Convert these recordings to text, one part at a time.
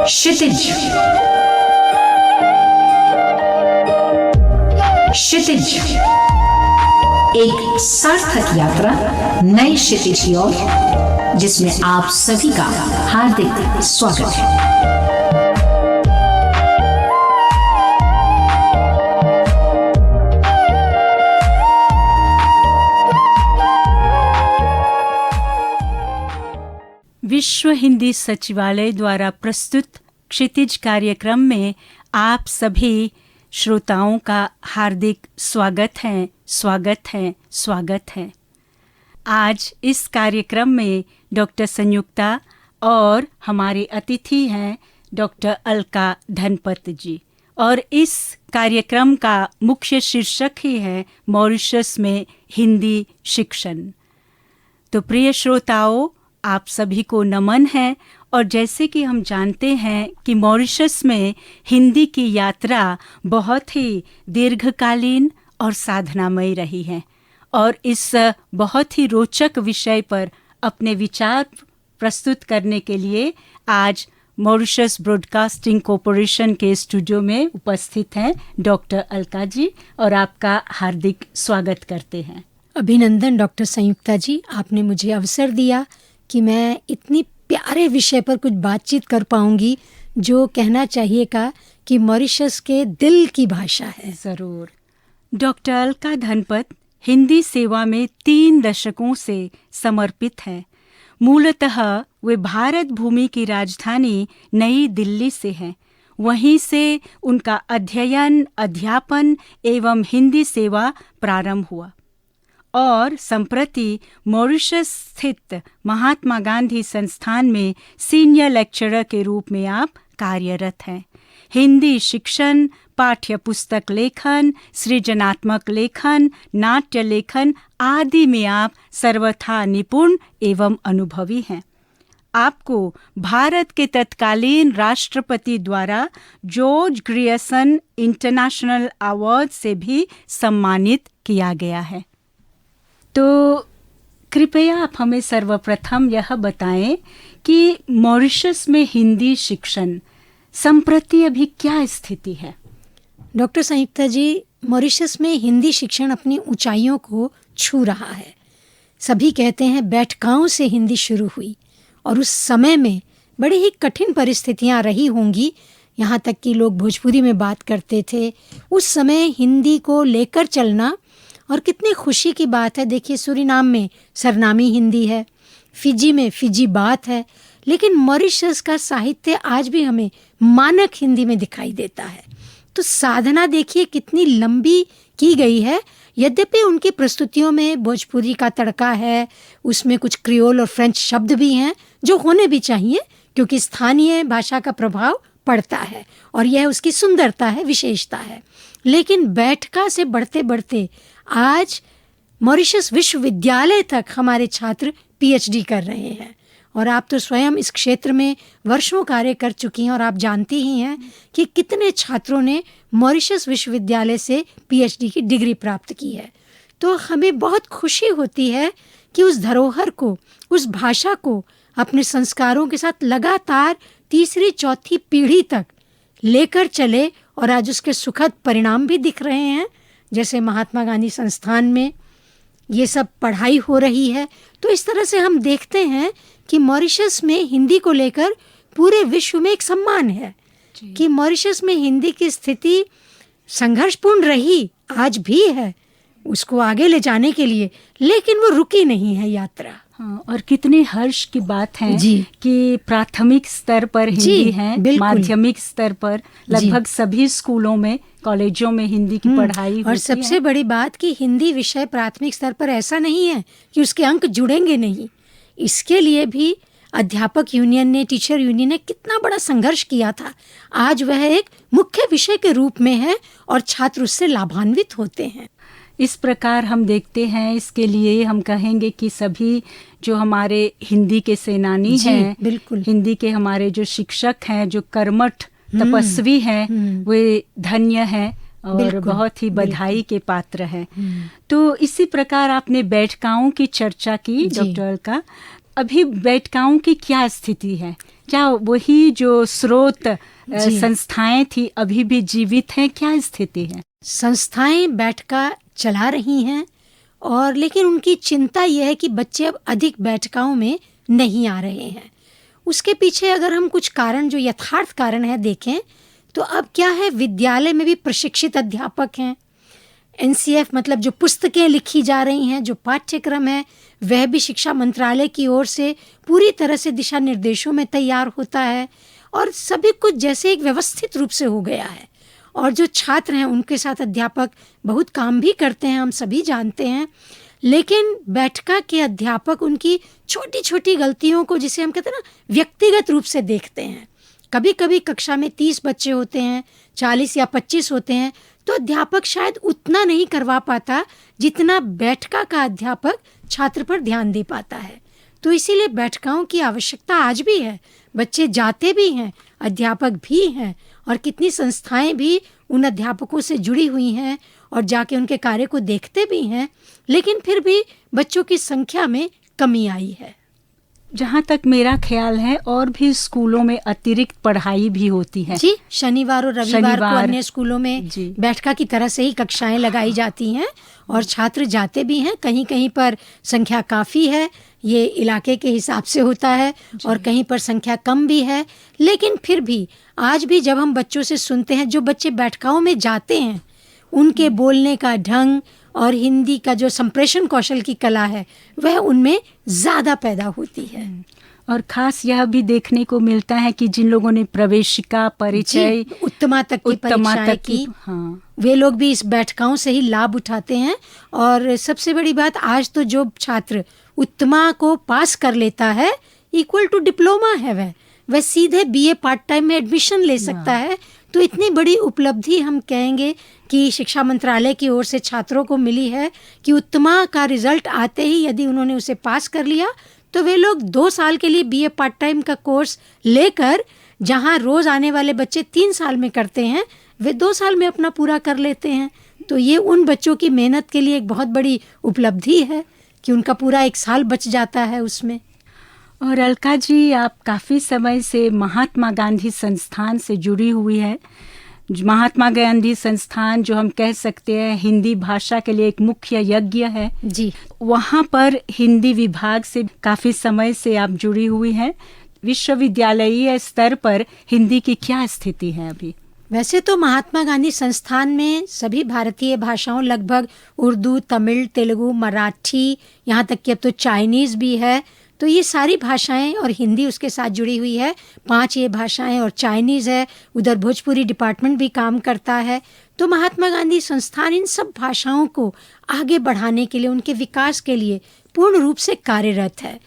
क्षितिज। क्षितिज एक सार्थक यात्रा नए क्षितिज की ओर, जिसमें आप सभी का हार्दिक स्वागत है। विश्व हिंदी सचिवालय द्वारा प्रस्तुत क्षितिज कार्यक्रम में आप सभी श्रोताओं का हार्दिक स्वागत है। आज इस कार्यक्रम में डॉक्टर संयुक्ता और हमारे अतिथि हैं डॉक्टर अलका धनपत जी, और इस कार्यक्रम का मुख्य शीर्षक ही है मॉरिशस में हिंदी शिक्षण। तो प्रिय श्रोताओं, आप सभी को नमन है। और जैसे कि हम जानते हैं कि मॉरिशस में हिंदी की यात्रा बहुत ही दीर्घकालीन और साधनामयी रही है, और इस बहुत ही रोचक विषय पर अपने विचार प्रस्तुत करने के लिए आज मॉरिशस ब्रॉडकास्टिंग कॉरपोरेशन के स्टूडियो में उपस्थित हैं डॉक्टर अलका जी, और आपका हार्दिक स्वागत करते हैं। अभिनंदन डॉक्टर संयुक्ता जी, आपने मुझे अवसर दिया कि मैं इतनी प्यारे विषय पर कुछ बातचीत कर पाऊंगी, जो कहना चाहिए का कि मॉरिशस के दिल की भाषा है। ज़रूर। डॉक्टर अलका धनपत हिंदी सेवा में 3 दशकों से समर्पित हैं। मूलतः वे भारत भूमि की राजधानी नई दिल्ली से हैं। वहीं से उनका अध्ययन, अध्यापन एवं हिंदी सेवा प्रारंभ हुआ, और संप्रति मॉरिशस स्थित महात्मा गांधी संस्थान में सीनियर लेक्चरर के रूप में आप कार्यरत हैं। हिंदी शिक्षण, पाठ्य पुस्तक लेखन, सृजनात्मक लेखन, नाट्य लेखन आदि में आप सर्वथा निपुण एवं अनुभवी हैं। आपको भारत के तत्कालीन राष्ट्रपति द्वारा जॉर्ज ग्रियर्सन इंटरनेशनल अवार्ड से भी सम्मानित किया गया है। तो कृपया आप हमें सर्वप्रथम यह बताएं कि मॉरिशस में हिंदी शिक्षण संप्रति अभी क्या स्थिति है? डॉक्टर संयुक्ता जी, मॉरिशस में हिंदी शिक्षण अपनी ऊंचाइयों को छू रहा है। सभी कहते हैं बैठकाओं से हिंदी शुरू हुई, और उस समय में बड़ी ही कठिन परिस्थितियां रही होंगी, यहाँ तक कि लोग भोजपुरी में बात करते थे। उस समय हिंदी को लेकर चलना, और कितनी खुशी की बात है, देखिए सूरीनाम में सरनामी हिंदी है, फिजी में फिजी बात है, लेकिन मॉरिशस का साहित्य आज भी हमें मानक हिंदी में दिखाई देता है। तो साधना देखिए कितनी लंबी की गई है। यद्यपि उनकी प्रस्तुतियों में भोजपुरी का तड़का है, उसमें कुछ क्रियोल और फ्रेंच शब्द भी हैं जो होने भी चाहिए, क्योंकि स्थानीय भाषा का प्रभाव पड़ता है और यह उसकी सुंदरता है, विशेषता है। लेकिन बैठका से बढ़ते बढ़ते आज मॉरिशस विश्वविद्यालय तक हमारे छात्र पीएचडी कर रहे हैं, और आप तो स्वयं इस क्षेत्र में वर्षों कार्य कर चुकी हैं, और आप जानती ही हैं कि कितने छात्रों ने मॉरिशस विश्वविद्यालय से पीएचडी की डिग्री प्राप्त की है। तो हमें बहुत खुशी होती है कि उस धरोहर को, उस भाषा को अपने संस्कारों के साथ लगातार 3री-4थी पीढ़ी तक लेकर चले, और आज उसके सुखद परिणाम भी दिख रहे हैं। जैसे महात्मा गांधी संस्थान में ये सब पढ़ाई हो रही है। तो इस तरह से हम देखते हैं कि मॉरिशस में हिंदी को लेकर पूरे विश्व में एक सम्मान है कि मॉरिशस में हिंदी की स्थिति संघर्षपूर्ण रही, आज भी है, उसको आगे ले जाने के लिए, लेकिन वो रुकी नहीं है यात्रा। हाँ, और कितने हर्ष की बात है कि प्राथमिक स्तर पर हिंदी है, माध्यमिक स्तर पर लगभग सभी स्कूलों में, कॉलेजों में हिंदी की पढ़ाई और सबसे बड़ी बात कि हिंदी विषय प्राथमिक स्तर पर ऐसा नहीं है कि उसके अंक जुड़ेंगे नहीं। इसके लिए भी अध्यापक यूनियन ने, टीचर यूनियन ने कितना बड़ा संघर्ष किया था। आज वह एक मुख्य विषय के रूप में है और छात्र उससे लाभान्वित होते हैं। इस प्रकार हम देखते हैं, इसके लिए हम कहेंगे कि सभी जो हमारे हिंदी के सेनानी हैं, बिल्कुल, हिंदी के हमारे जो शिक्षक हैं, जो कर्मठ तपस्वी हैं, वे धन्य हैं और बहुत ही बधाई के पात्र हैं। तो इसी प्रकार आपने बैठकाओं की चर्चा की डॉक्टर अलका, अभी बैठकाओं की क्या स्थिति है? क्या वही जो स्रोत संस्थाएं थी अभी भी जीवित हैं? क्या स्थिति है? संस्थाएं बैठका चला रही हैं, और लेकिन उनकी चिंता यह है कि बच्चे अब अधिक बैठकाओं में नहीं आ रहे हैं। उसके पीछे अगर हम कुछ कारण, जो यथार्थ कारण है, देखें तो अब क्या है, विद्यालय में भी प्रशिक्षित अध्यापक हैं। NCF मतलब जो पुस्तकें लिखी जा रही हैं, जो पाठ्यक्रम है, वह भी शिक्षा मंत्रालय की ओर से पूरी तरह से दिशा निर्देशों में तैयार होता है, और सभी कुछ जैसे एक व्यवस्थित रूप से हो गया है। और जो छात्र हैं उनके साथ अध्यापक बहुत काम भी करते हैं, हम सभी जानते हैं। लेकिन बैठका के अध्यापक उनकी छोटी छोटी गलतियों को, जिसे हम कहते हैं ना, व्यक्तिगत रूप से देखते हैं। कभी कभी कक्षा में 30 बच्चे होते हैं, 40 या 25 होते हैं, तो अध्यापक शायद उतना नहीं करवा पाता जितना बैठका का अध्यापक छात्र पर ध्यान दे पाता है। तो इसीलिए बैठकाओं की आवश्यकता आज भी है। बच्चे जाते भी हैं, अध्यापक भी हैं, और कितनी संस्थाएं भी उन अध्यापकों से जुड़ी हुई हैं और जाके उनके कार्य को देखते भी हैं। लेकिन फिर भी बच्चों की संख्या में कमी आई है। जहाँ तक मेरा ख्याल है, और भी स्कूलों में अतिरिक्त पढ़ाई भी होती है। जी, शनिवार और रविवार को अन्य स्कूलों में बैठका की तरह से ही कक्षाएं लगाई जाती हैं, और छात्र जाते भी हैं। कहीं कहीं पर संख्या काफ़ी है, ये इलाके के हिसाब से होता है, और कहीं पर संख्या कम भी है। लेकिन फिर भी आज भी जब हम बच्चों से सुनते हैं, जो बच्चे बैठकाओं में जाते हैं, उनके बोलने का ढंग और हिंदी का जो संप्रेषण कौशल की कला है, वह उनमें ज़्यादा पैदा होती है। और खास यह भी देखने को मिलता है कि जिन लोगों ने प्रवेशिका, परिचय, उत्तमा तक की परीक्षाएं की, वे लोग भी इस बैठकाओं से ही लाभ उठाते हैं। और सबसे बड़ी बात, आज तो जो छात्र उत्तमा को पास कर लेता है, इक्वल टू डिप्लोमा है, वह सीधे BA पार्ट टाइम में एडमिशन ले सकता है। तो इतनी बड़ी उपलब्धि हम कहेंगे कि शिक्षा मंत्रालय की ओर से छात्रों को मिली है कि उत्तमा का रिजल्ट आते ही यदि उन्होंने उसे पास कर लिया, तो वे लोग 2 साल के लिए BA पार्ट टाइम का कोर्स लेकर, जहां रोज आने वाले बच्चे 3 साल में करते हैं, वे 2 साल में अपना पूरा कर लेते हैं। तो ये उन बच्चों की मेहनत के लिए एक बहुत बड़ी उपलब्धि है कि उनका पूरा 1 साल बच जाता है उसमें। और अलका जी, आप काफ़ी समय से महात्मा गांधी संस्थान से जुड़ी हुई है। महात्मा गांधी संस्थान, जो हम कह सकते हैं हिंदी भाषा के लिए एक मुख्य यज्ञ है जी, वहाँ पर हिंदी विभाग से काफ़ी समय से आप जुड़ी हुई हैं। विश्वविद्यालयीय स्तर पर हिंदी की क्या स्थिति है अभी? वैसे तो महात्मा गांधी संस्थान में सभी भारतीय भाषाओं, लगभग उर्दू, तमिल, तेलुगु, मराठी, यहाँ तक कि अब तो चाइनीज़ भी है, तो ये सारी भाषाएं, और हिंदी उसके साथ जुड़ी हुई है। 5 ये भाषाएं और चाइनीज़ है। उधर भोजपुरी डिपार्टमेंट भी काम करता है। तो महात्मा गांधी संस्थान इन सब भाषाओं को आगे बढ़ाने के लिए, उनके विकास के लिए पूर्ण रूप से कार्यरत है।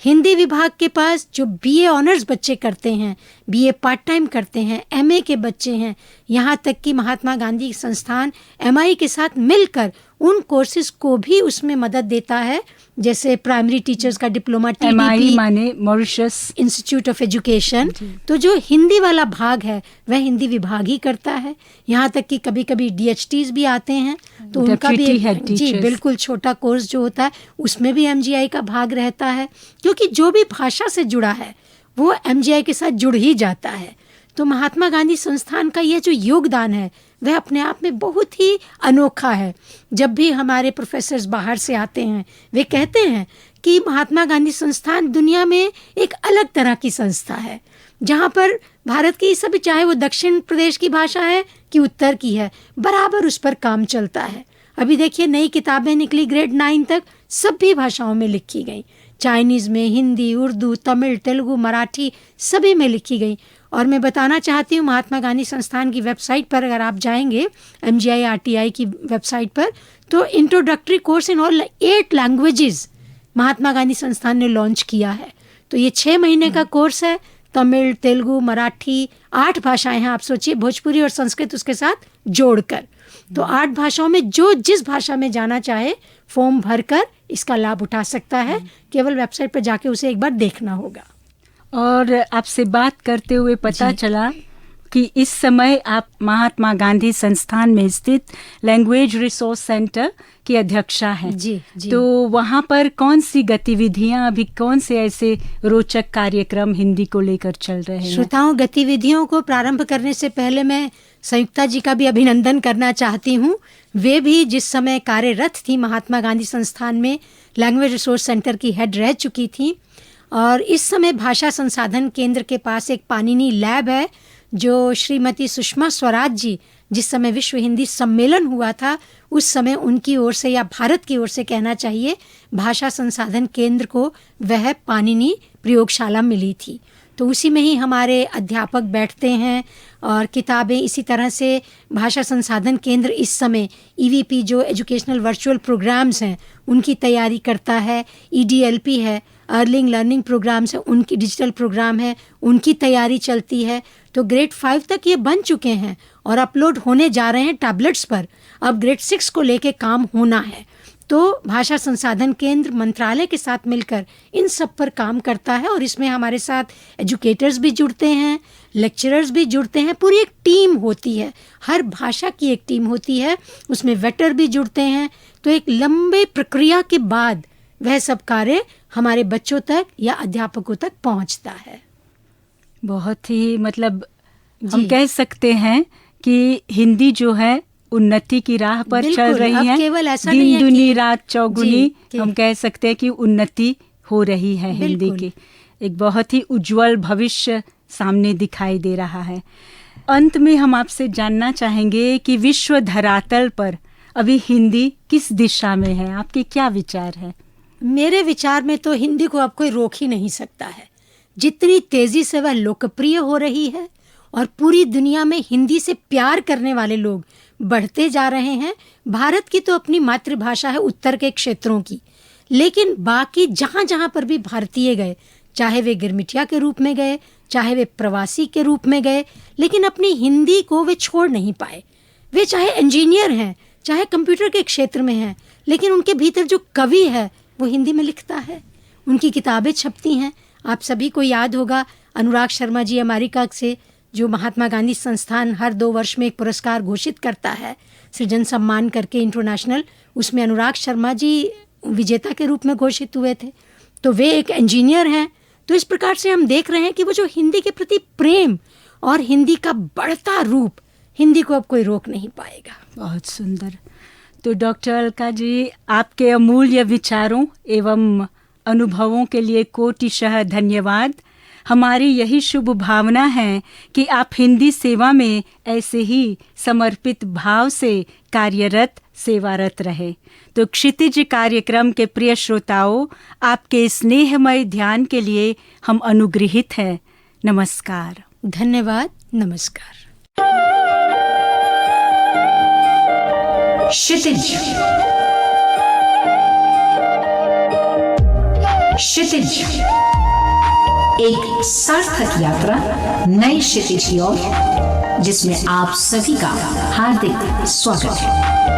हिंदी विभाग के पास जो BA ऑनर्स बच्चे करते हैं, BA पार्ट टाइम करते हैं, MA के बच्चे हैं, यहाँ तक कि महात्मा गांधी संस्थान MI के साथ मिलकर उन कोर्सेज को भी उसमें मदद देता है, जैसे प्राइमरी टीचर्स का डिप्लोमा, MI माने मॉरिशस इंस्टीट्यूट ऑफ एजुकेशन। तो जो हिंदी वाला भाग है वह हिंदी विभाग ही करता है। यहाँ तक कि कभी कभी DHTs भी आते हैं, तो उनका भी जी बिल्कुल छोटा कोर्स जो होता है उसमें भी MGI का भाग रहता है, क्योंकि जो भी भाषा से जुड़ा है वो MGI के साथ जुड़ ही जाता है। तो महात्मा गांधी संस्थान का यह जो योगदान है वह अपने आप में बहुत ही अनोखा है। जब भी हमारे प्रोफेसर्स बाहर से आते हैं, वे कहते हैं कि महात्मा गांधी संस्थान दुनिया में एक अलग तरह की संस्था है, जहाँ पर भारत की सभी, चाहे वो दक्षिण प्रदेश की भाषा है कि उत्तर की है, बराबर उस पर काम चलता है। अभी देखिए, नई किताबें निकली ग्रेड 9 तक, सभी भाषाओं में लिखी गई, चाइनीज़ में, हिंदी, उर्दू, तमिल, तेलुगु, मराठी, सभी में लिखी गई। और मैं बताना चाहती हूँ, महात्मा गांधी संस्थान की वेबसाइट पर अगर आप जाएंगे, MGI RTI की वेबसाइट पर, तो introductory course in all 8 languages Mahatma Gandhi Sansthan ने लॉन्च किया है। तो ये 6 महीने का कोर्स है, तमिल, तेलुगु, मराठी, 8 भाषाएं हैं। आप सोचिए, भोजपुरी और संस्कृत उसके साथ जोड़कर, तो 8 भाषाओं में जो जिस भाषा में जाना चाहे फॉर्म भरकर इसका लाभ उठा सकता है। केवल वेबसाइट पर जाके उसे एक बार देखना होगा। और आपसे बात करते हुए पता चला कि इस समय आप महात्मा गांधी संस्थान में स्थित लैंग्वेज रिसोर्स सेंटर की अध्यक्षा हैं। जी, जी। तो वहाँ पर कौन सी गतिविधियाँ, अभी कौन से ऐसे रोचक कार्यक्रम हिंदी को लेकर चल रहे हैं? श्रोताओं, गतिविधियों को प्रारंभ करने से पहले मैं संयुक्ता जी का भी अभिनंदन करना चाहती हूँ। वे भी जिस समय कार्यरत थी महात्मा गांधी संस्थान में लैंग्वेज रिसोर्स सेंटर की हेड रह चुकी थी, और इस समय भाषा संसाधन केंद्र के पास एक पाणिनि लैब है जो श्रीमती सुषमा स्वराज जी, जिस समय विश्व हिंदी सम्मेलन हुआ था उस समय उनकी ओर से, या भारत की ओर से कहना चाहिए, भाषा संसाधन केंद्र को वह पाणिनि प्रयोगशाला मिली थी। तो उसी में ही हमारे अध्यापक बैठते हैं और किताबें, इसी तरह से भाषा संसाधन केंद्र इस समय EVP जो एजुकेशनल वर्चुअल प्रोग्राम्स हैं उनकी तैयारी करता है, EDLP है, अर्निंग लर्निंग प्रोग्राम्स है, उनकी डिजिटल प्रोग्राम है, उनकी तैयारी चलती है। तो ग्रेड 5 तक ये बन चुके हैं और अपलोड होने जा रहे हैं टैबलेट्स पर। अब ग्रेड 6 को लेके काम होना है। तो भाषा संसाधन केंद्र मंत्रालय के साथ मिलकर इन सब पर काम करता है, और इसमें हमारे साथ एजुकेटर्स भी जुड़ते हैं, लेक्चरर्स भी जुड़ते हैं, पूरी एक टीम होती है, हर भाषा की एक टीम होती है, उसमें वेटर भी जुड़ते हैं। तो एक लंबे प्रक्रिया के बाद वह सब कार्य हमारे बच्चों तक या अध्यापकों तक पहुंचता है। बहुत ही मतलब हम कह सकते हैं कि हिंदी जो है उन्नति की राह पर चल रही है। केवल ऐसा दिन नहीं है दुनी कि रात चौगुनी, हम कह सकते हैं कि उन्नति हो रही है हिंदी की। एक बहुत ही उज्जवल भविष्य सामने दिखाई दे रहा है। अंत में हम आपसे जानना चाहेंगे कि विश्व धरातल पर अभी हिंदी किस दिशा में है, आपके क्या विचार है? मेरे विचार में तो हिंदी को अब कोई रोक ही नहीं सकता है। जितनी तेजी से वह लोकप्रिय हो रही है और पूरी दुनिया में हिंदी से प्यार करने वाले लोग बढ़ते जा रहे हैं। भारत की तो अपनी मातृभाषा है उत्तर के क्षेत्रों की, लेकिन बाकी जहाँ जहाँ पर भी भारतीय गए, चाहे वे गिरमिटिया के रूप में गए, चाहे वे प्रवासी के रूप में गए, लेकिन अपनी हिंदी को वे छोड़ नहीं पाए। वे चाहे इंजीनियर हैं, चाहे कंप्यूटर के क्षेत्र में हैं, लेकिन उनके भीतर जो कवि है वो हिंदी में लिखता है। उनकी किताबें छपती हैं। आप सभी को याद होगा अनुराग शर्मा जी अमेरिका से, जो महात्मा गांधी संस्थान हर 2 वर्ष में एक पुरस्कार घोषित करता है, सृजन सम्मान करके इंटरनेशनल, उसमें अनुराग शर्मा जी विजेता के रूप में घोषित हुए थे। तो वे एक इंजीनियर हैं। तो इस प्रकार से हम देख रहे हैं कि वो जो हिंदी के प्रति प्रेम और हिंदी का बढ़ता रूप, हिंदी को अब कोई रोक नहीं पाएगा। बहुत सुंदर। तो डॉक्टर अलका जी, आपके अमूल्य विचारों एवं अनुभवों के लिए कोटिशः धन्यवाद। हमारी यही शुभ भावना है कि आप हिंदी सेवा में ऐसे ही समर्पित भाव से कार्यरत सेवारत रहे। तो क्षितिज कार्यक्रम के प्रिय श्रोताओं, आपके स्नेहमय ध्यान के लिए हम अनुग्रहित हैं। नमस्कार। धन्यवाद। नमस्कार। क्षितिज। क्षितिज, एक सार्थक यात्रा नई क्षितिज की ओर, जिसमें आप सभी का हार्दिक स्वागत है।